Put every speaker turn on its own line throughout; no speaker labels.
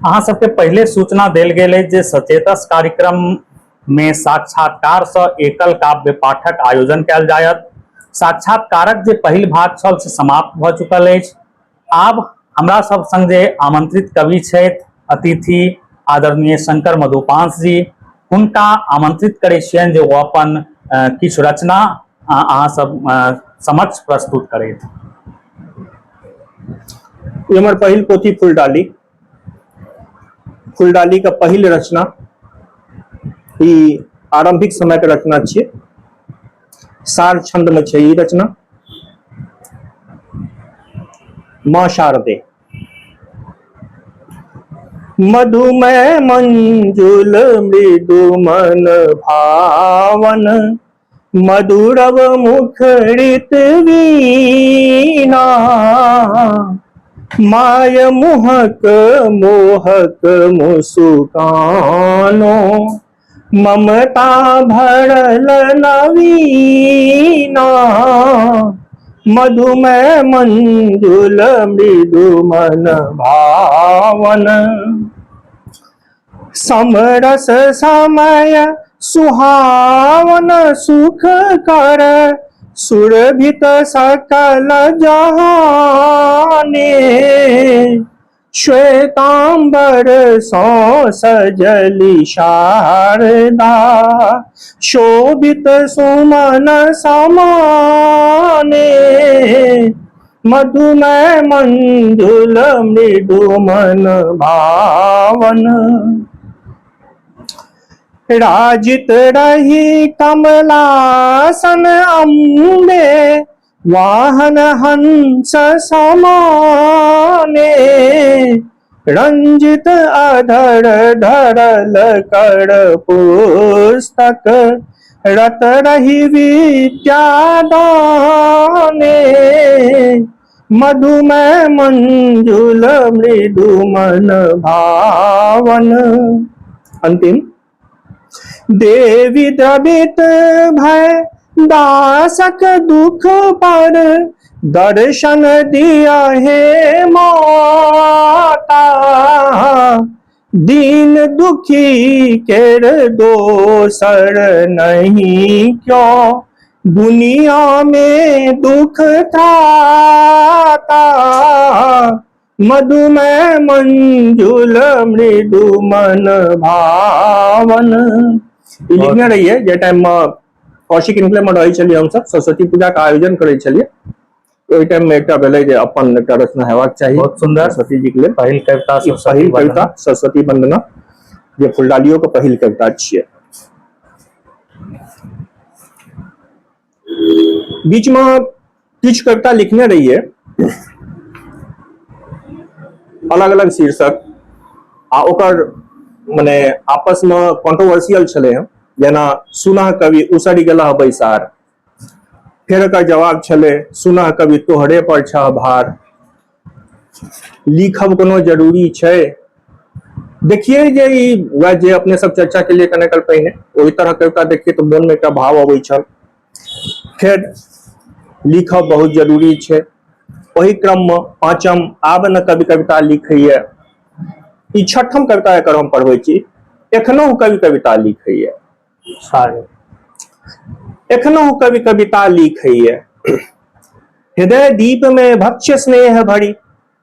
अहाँ सबके पहले सूचना देल गेल अछि जे सचेतस कार्यक्रम में साक्षात्कार से एकल काव्य पाठक आयोजन कयल जायत। साक्षात्कारक जे पहिल भाग छल से समाप्त भ चुकल अछि। आब हमरा सब संग जे आमंत्रित कवि छथि अतिथि आदरणीय शंकर मधुपांस जी, हुनका आमंत्रित करै छियनि जे वो अपन किछु रचना अहाँ सब समक्ष प्रस्तुत करथि।
हमर पहिल पोथी फूलडाली, फूलडाली का पहिल रचना ई आरंभिक समय के रचना छियै। सार छंद में छै ई रचना। माँ शारदे। मधुमय मंजुल मृदु मन भावन, मधुरव मुखरित वीणा, माय मुहक मोहक मुस्कानो, ममता भरल नवीना, मधुमय मंजुल मृदु मन भावन, समरस समय सुहावन सुख कर, सुरभित सकल जहाने, श्वेतांबर सो सजली शारदा, शोभित सुमन समाने, मधुमय मंजुल मृदु मन भावन, राजित रही कमलासन अम्बे, वाहन हंस समाने, रंजित अधर धरल कर पुस्तक, रत रही विद्यादाने, मधुमय मंजुल मृदु मन भावन। अंतिम। देवी द्रवित भय दासक दुख पर, दर्शन दिया हे माता, दीन दुखी केर दोसर नहीं क्यों, दुनिया में दुख थाता, मधुमय मंजुल मृदु मन भावन। लिखने रहिए जे टाइम में कौशिक इनक्लेव में रही छलिए, हम सब सरस्वती पूजा का आयोजन करे छलिए, ओहि टाइम में एकटा भेलै जे अपन एकटा रचना हेबाक चाहिए।
बहुत सुंदर।
सरस्वती जी के लिए
पहिल कविता
सरस्वती वंदना, जे फूलडालियों के पहिल कविता छियै। बीच में किछु कविता लिखने रहिए, अलग अलग शीर्षक आ ओकर मने आपस में कंट्रोवर्शियल छले हैं। जेना सुनह कवि उसरि गेलह बैसार, फिर एकर जवाब छले सुनह कवि तोहरे पर छह भार, लिखब कोनो जरूरी छै। देखिए जे वह जे अपने सब चर्चा के लिए कने कल पहिने ओहि तरह कविता देखिए तो मन में एकटा भाव अबै छल। फिर लिखब बहुत जरूरी छै। वही क्रम में पांचम आब न कवि कविता लिखैया, ई छठम कविता एकर हम पढ़बै छी। एखनो कवि कविता लिखैया, एखनो कवि कविता लिखैया, हृदय दीप में भक्ष्य स्नेह भरी,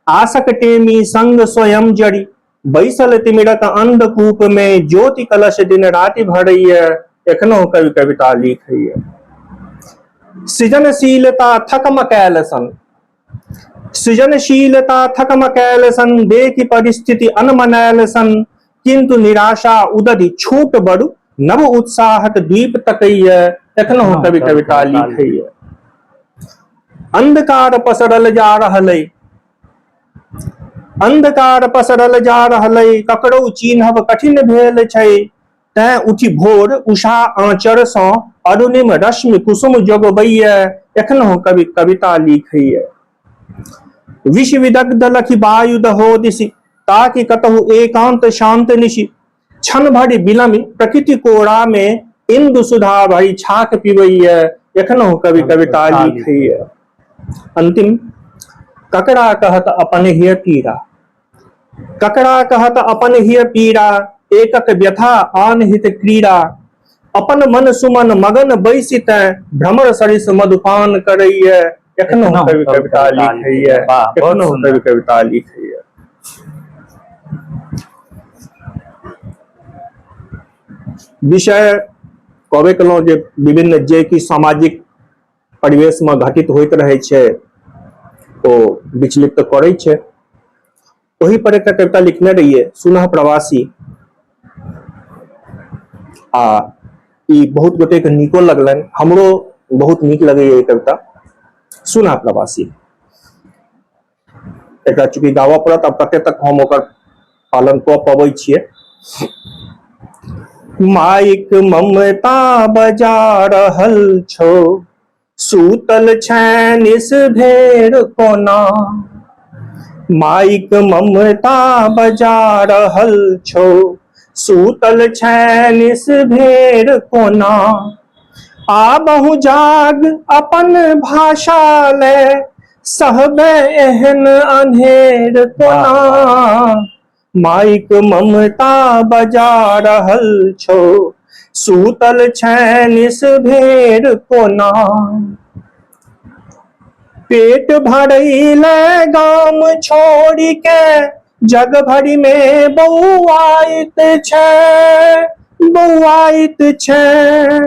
आसक टेमी संग स्वयं जड़ी, बैसल तिमिरक अंधकूप में ज्योति कलश दिन राति भरैया, एखनो कवि कविता लिखैया। सृजनशीलता थकमकैल सन, सृजनशीलता थकमकैल सन, देखि परिस्थिति अनमनैल सन, किंतु निराशा उदधि छोट बड़ू, नव उत्साहक द्वीप तकैया, एखनो कवि कविता लिखैया। अंधकार पसरल जा रहलै, अंधकार पसरल जा रहलै, ककरो चिन्हब कठिन भेल छै, तैं उठि भोर उषा आंचर सँ, अरुणिम रश्मि कुसुम जोगबैया, एखनो कवि कविता लिखैया। विष विदग्ध लखि वायु दहो दिशि, ताकि कतहु एकांत शांत निशि, क्षण भरि बिलमि प्रकृति कोरा में, इंदु सुधा भरी छाक पिबैया, एखनो कवि कविता लिखैया। अंतिम। ककरा कहत अपन हिय तीरा, ककरा कहत अपन हिय पीरा, एकक व्यथा आन हित क्रीड़ा। अपन मन सुमन मगन बैसित, भ्रमर सरिस मधुपान करैया। एखनो कवि कविता लिखैया, एखनो कवि कविता लिखैया। विषय कहबे केलहुँ जे विभिन्न जे कि सामाजिक परिवेश में घटित होइत रहै छै ओ विचलित तऽ करै छै। वही पर एक कविता लिखने रहिए, सुनह प्रवासी। आ ई बहुत गोटे के नीको लगलन, हमरो बहुत नीक लगैए ई कविता। सुनह प्रवासी एकरा चूंकि गावऽ पड़त, अब कते तक हम ओकर पालन कऽ पबै छियै। माइक ममता बजा रहल छौ, सूतल छैन इस भेड़ कोना। माइक ममता बजा रहल छौ, सूतल छैन इस भेड़ कोना। आबहु जाग अपन भाषा ले, सहबे एहन अन्हेर कोना। माइक ममता बजा रहल छौ, सूतल छैन इस भेड़ कोना। पेट भरैले गाम छोड़ी के, जग भरि में बौआइत छै, बौआइत छै।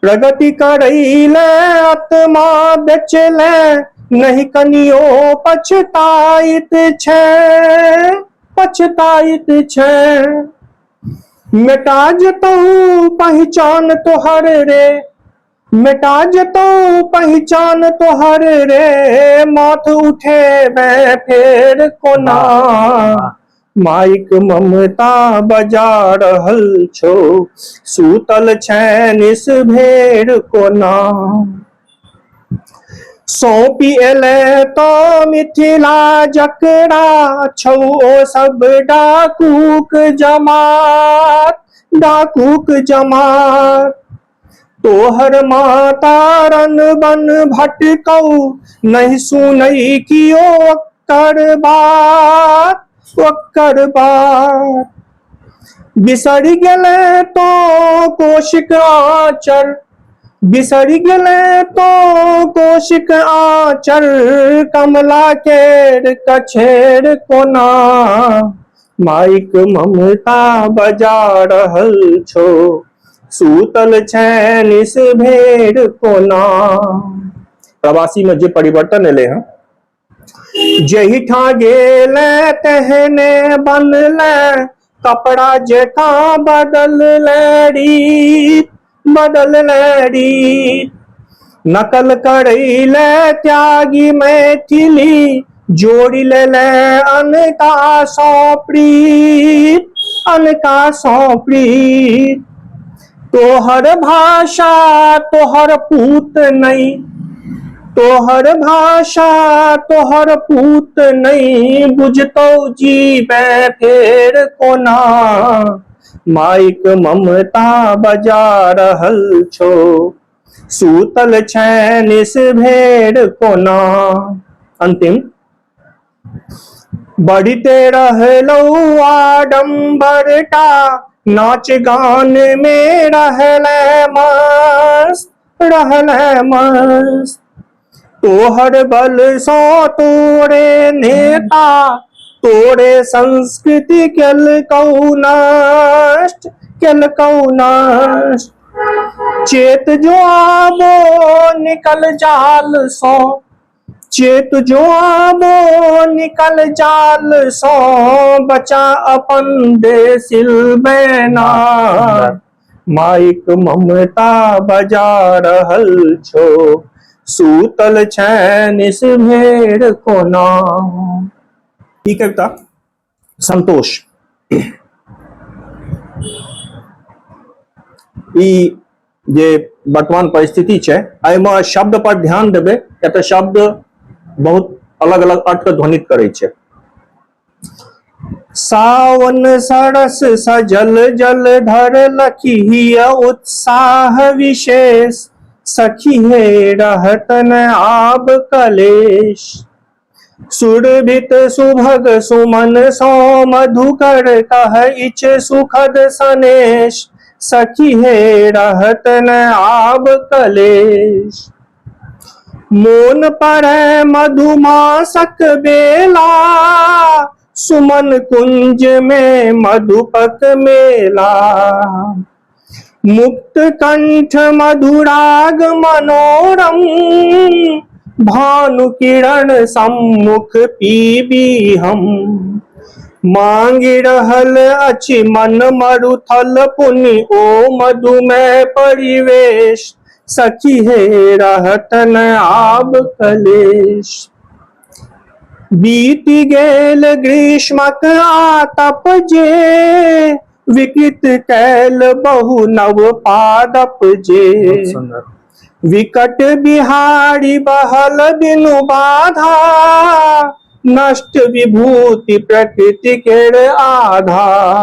प्रगति करैले आत्मा बेचले, नहीं कनियो पछताइत छै, पछताइत छै। मिटा जतौ पहचान तोहर रे, मिटा जतौ पहचान तोहर रे, माथ उठेबे फेर कोना। माइक ममता बजा रहल छौ, सूतल छैन इस भेड़ कोना। सौंपी एले तो मिथिला जकरा छौ, ओ सब डाकूक जमात, डाकूक जमात। तोहर माता रन बन भटकौ, नहीं सुनै कियो ओकर बात, ओकर बात। बिसरि गेले तो कोशिक आचर, बिसरि गेले तो कोशिक आचर, कमला केर कछेर कोना। माइक ममता बजा रहल छौ, सूतल छैन इस भेड़ कोना। प्रवासी में जे परिवर्तन एले हैं, जही ठा गेले तेहने बनले, कपड़ा जेका बदलले रीत, बदलले रीत। नकल करैले त्यागी मैथिली, जोड़ी लेले अनका सौ प्रीत, अनका सौ प्रीत। तोहर भाषा तोहर पूत नहीं, तोहर भाषा तोहर पूत नहीं, बुझतौ जीबे फेर कोना। माइक ममता बजा रहल छौ, सूतल छैन इस भेड़ कोना। अंतिम, बढ़ते रहलौ आडंबरता, नाच गान में रहले मस्त, रहले मस्त। तोहर बल सो तोरे नेता, तोरे संस्कृति केलकौ नष्ट, केलकौ नष्ट। चेत जो आबो निकल जाल सो, चेत जो आबो निकल जाल सो, बचा अपन देसिल बैनार। माइक ममता बजा रहल छौ, सूतल छैन इस भेड़ कोना। ई कविता संतोष। ई जे वर्तमान परिस्थिति छै, एहिमे शब्द पर ध्यान देबै, या तऽ शब्द बहुत अलग अलग अर्थ के ध्वनित करै छै। सावन सरस सजल जलधर, लखिय उत्साह विशेष। सखी हे रहत न आब कलेश, सुरभित सुभग सुमन सो मधुकर कह इच सुखद सनेश, सखी हे रहत न आब कलेश। मोन पर मधुमासक बेला, सुमन कुंज में मधुपक मेला। मुक्त कंठ मधुराग मनोरम, भानु किरण सम्मुख पीबी हम। मांगी रहल अछि मन मरुथल पुनि, ओ मधुमय परिवेश, सखी हे रहत न आब कलेश। बीति गेल ग्रीष्मक आतप जे, विकृत कैल बहु नव पादप जे।
बहुत सुंदर।
विकट बिहारी बहल बिनु बाधा, नष्ट विभूति प्रकृति केर आधा।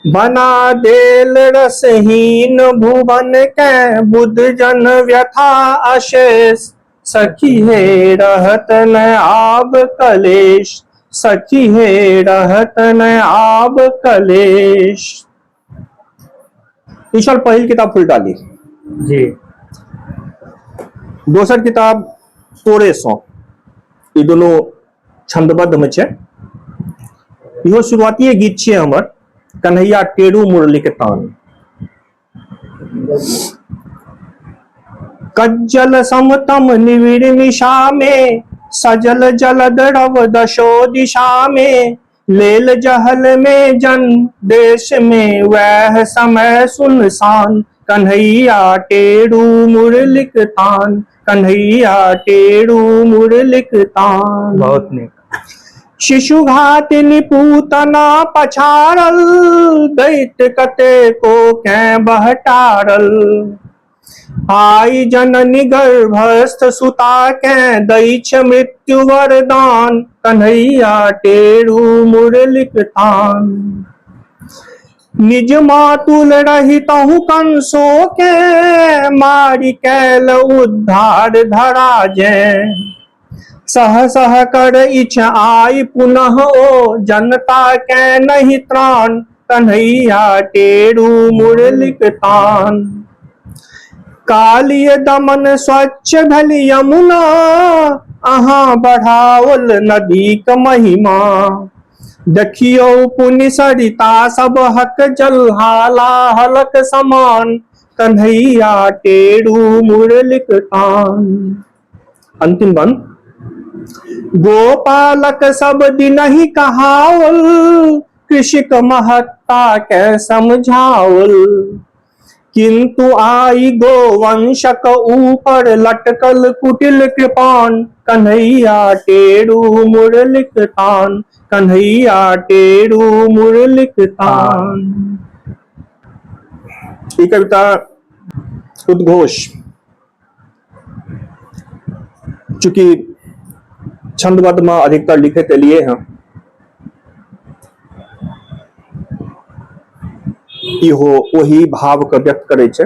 बना देल रसहीन भुवन के, बुध जन व्यथा अशेष, सखी हे रहत न आब कलेश, सखी हे रहत न आब कलेश। ई छल पहिल किताब फुलडाली।
जी।
दोसर किताब तोरे सो, ई दोनों छंदबद्ध में छै। इहो शुरुआती गीत छै हमर, कन्हैया टेरू मुरलिक तान। कज्जल समतम निविड़ निशा में, सजल जलद रव दशो दिशा में। लेल जहल में जन देश में, वह समय सुनसान, कन्हैया टेरू मुरलिक तान, कन्हैया टेरू मुरलिक तान।
बहुत नीक।
शिशु घात निपूतना पछाड़ल, दैत कते को कै बहटारल। आई जननी गर्भस्थ सुता के, दैछ मृत्यु वरदान, कन्हैया टेरू मुरलिक तान। निज मातुल रहितहु कंसो के, मारि कैल उद्धार धरा जै। सह सह कर इछ आई पुनः ओ, जनता के नहीं त्राण, कन्हैया टेरू मुरलिक तान। कालिय दमन स्वच्छ भल यमुना, अहाँ बढ़ाओल नदीक महिमा। देखियो पुनि सरिता सब हक जल, हाला हलक समान, कन्हैया टेरू मुरलिक तान। अंतिम बंद। गोपालक सब दिनहि कहावल, कृषिक महत्ता के समझावल। किंतु आई गोवंशक ऊपर, लटकल कुटिल कृपान, कन्हैया टेरू मुरलिक तान, कन्हैया टेरू मुरलिक तान। ये कविता उद्घोष, चूंकि छंदबद्ध में अधिकतर लिखित लिए हैं, इहो वही भाव के व्यक्त करे छे।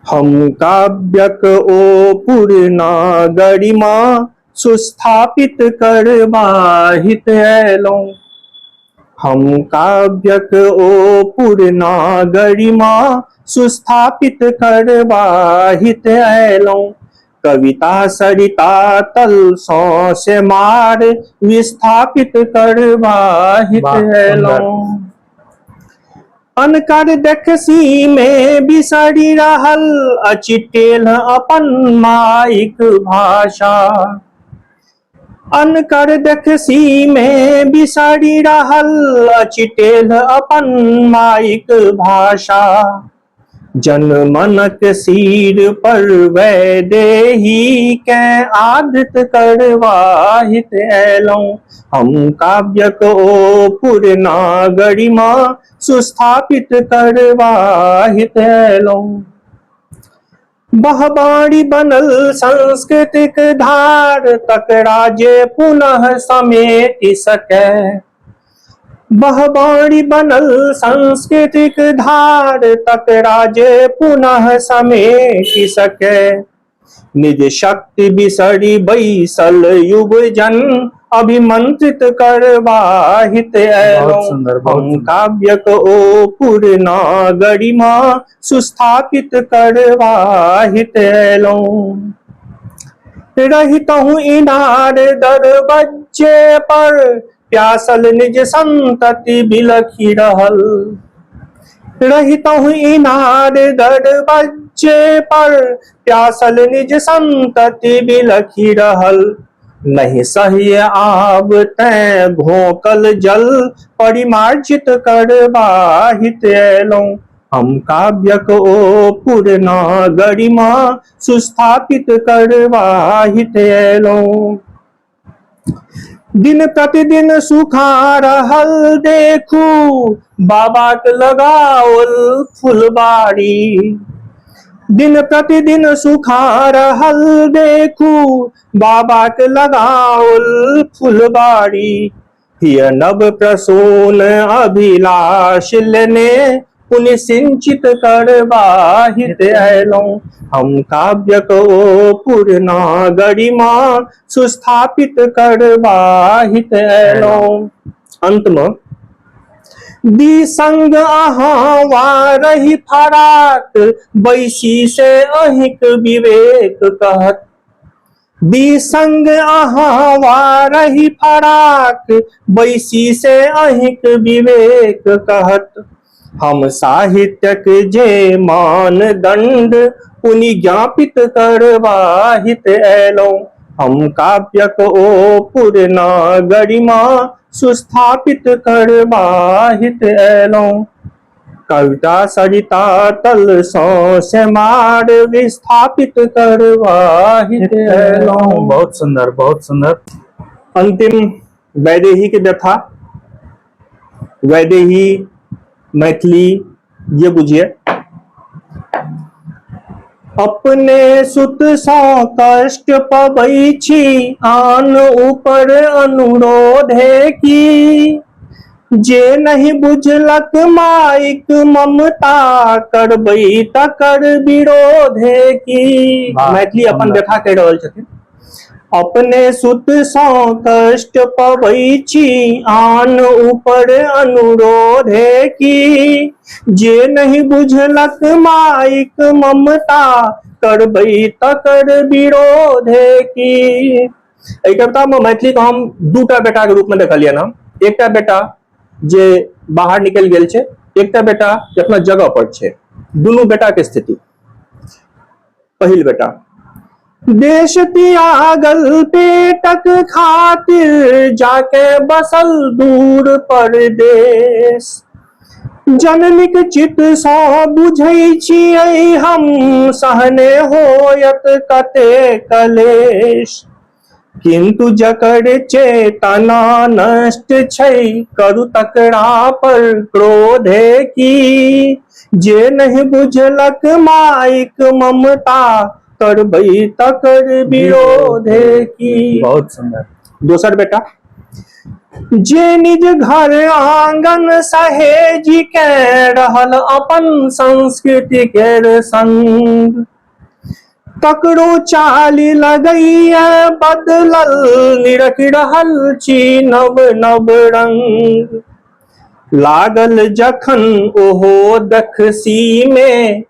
हम काव्यक ओ पूर्णा गरिमा, सुस्थापित करबाहित ऐलौं। हम काव्यक ओ पूर्णा गरिमा, सुस्थापित करबाहित ऐलौं। कविता सरिता तल सौ से मार, विस्थापित करबाहित ऐलौं। अनकर देखसी में बिसरि रहल, अछि टेढ़ अपन माइक भाषा। अनकर देखसी में बिसरि रहल, अछि टेढ़ अपन माइक भाषा। जन मनक सिर पर वैदेही के, आदृत करवाहित ऐलौं। हम काव्यक ओ पूर्णा गरिमा, सुस्थापित करवाहित ऐलौं। बहबाड़ी बनल सांस्कृतिक धार, तकरा जे पुनः समेटि सकै। बहबाड़ी बनल सांस्कृतिक धार, तकरा जे पुनः समेटि सकै। निज शक्ति बिसरी बैसल युग जन अभिमंत्रित करवाहित एलो।
सुंदर, बहुत
हम
सुंदर।
काव्य को पूर्ण गरिमा सुस्थापित करवाहित एलो। रहितहु इनार दर बच्चे पर प्यासल निज संतति बिलखी रहल। रहितहु इनार दर बच्चे पर प्यासल निज संतति बिलखी रहल। नहीं सह्य आब तै घोकल जल परिमार्जित करवाहित एलो। हम काव्य को पूर्ण गरिमा सुस्थापित करवाहित एलो। दिन प्रतिदिन सुखा रहल देखू बाबा के लगाओल फुलबाड़ी। दिन प्रतिदिन सुखा रहल देखू बाबा के लगाओल फुलबाड़ी। हिय नव प्रसून अभिलाष लेने पुण्य सिंचित करवाहित एलो। हम काव्य को पूर्ण गरिमा सुस्थापित करवाहित एलो। अंत में दिसंग अहाँ वारहि फराक बैसी से अहिक विवेक कहत। दिसंग अहाँ वारहि फराक बैसी से अहिक विवेक कहत। हम साहित्यक जे मानदंड पुनि ज्ञापित करवाहित एलो। हम काव्य को पूर्ण गरिमा सुस्थापित करवाहित एलो। कविता सरिता तल से मार विस्थापित करवाहित एलो।
बहुत सुंदर, बहुत सुंदर।
अंतिम वैदेही की व्यथा। वैदेही मैथिली ये बुझिए। अपने सुत सा कष्ट पबै छी आन ऊपर अनुरोधे की। जे नहीं बुझलक माइक ममता करबै तकर विरोधे की। मैथिली अपन व्यथा कह रहल छथिन। अपने सुत सा कष्ट पबै छी आन ऊपर अनुरोधे की। जे नहीं बुझलक माइक ममता करबै तकर विरोधे की। एहि कविता में मैथिली को हम दूटा बेटा के रूप में देखलियै ना। एकटा बेटा जे बाहर निकल गेल छै, एकटा बेटा जे अपना जगह पर छै। दुनू बेटा के स्थिति। पहिल बेटा देश त्यागल पेटक खातिर जाके बसल दूर परदेश। जननीक चित सँ बुझै छियै हम सहने होयत कते कलेश। किंतु जकर चेतना नष्ट छै करू तकरा पर क्रोधे की। जे नहीं बुझलक माइक ममता करबै तकर विरोधे की।
बहुत सुंदर।
दोसर बेटा जे निज घर आंगन सहेजी के रहल अपन संस्कृति के संग। तकरो चाली लगैया बदलल निरख रहल छी नव नव रंग। लागल जखन ओहो देखसी में,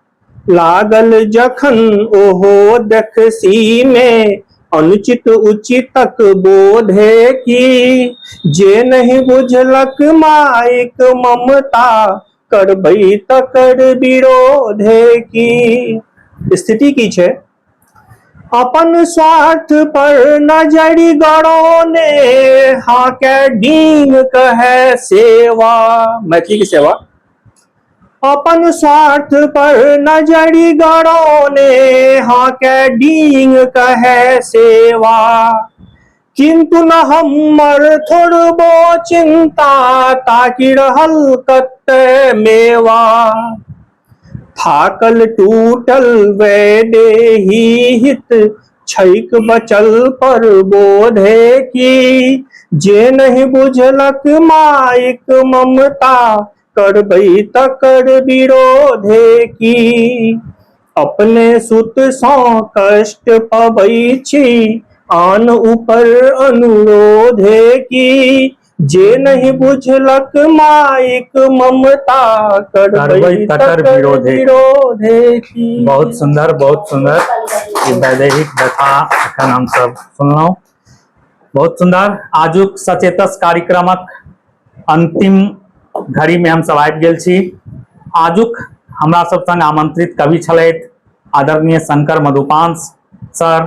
लागल जखन ओहो देखसी में अनुचित उचितक बोधे की। जे नहीं बुझलक माइक ममता करबै तकर विरोधे की। स्थिति की छै। अपन स्वार्थ पर नजरि गड़ौने हाके डींग कहे सेवा। मैथिली की सेवा। अपन स्वार्थ पर नजरि गड़ौने हाके डींग कहे सेवा। किंतु न हमर थोड़बो चिंता ताकि रहल कते मेवा। थाकल टूटल वैदेही हित छैक बचल पर बोधे की। जे नहीं बुझलक माइक ममता करबै तकर विरोधे की। अपने सुत सो कष्ट पबै छी, आन ऊपर अनुरोधे की। जे नहीं बुझलक माइक ममता, करबै
तकर
विरोधे की।
बहुत सुंदर, बहुत सुंदर। ई वैदेहिक व्यथा एखन हम सब सुनलहुँ, बहुत सुंदर। आजुक सचेतस कार्यक्रमक अंतिम घड़ी में हम सब आबि गेल छी। आजुक हमरा सब संग आमंत्रित कवि छलथि आदरणीय शंकर मधुपांस सर।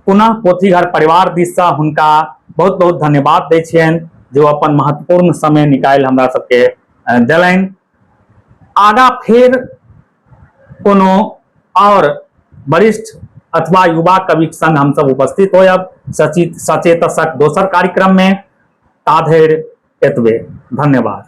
पुनः पोथीघर परिवार दिससँ हुनका बहुत बहुत धन्यवाद दै छियनि जो अपन महत्वपूर्ण समय निकालि हमरा सबके देलनि। आगा फेर कोनो और वरिष्ठ अथवा युवा कविक संग हमसब उपस्थित होयब सचेतसक दोसर कार्यक्रम में। ता धरि एतबे, धन्यवाद।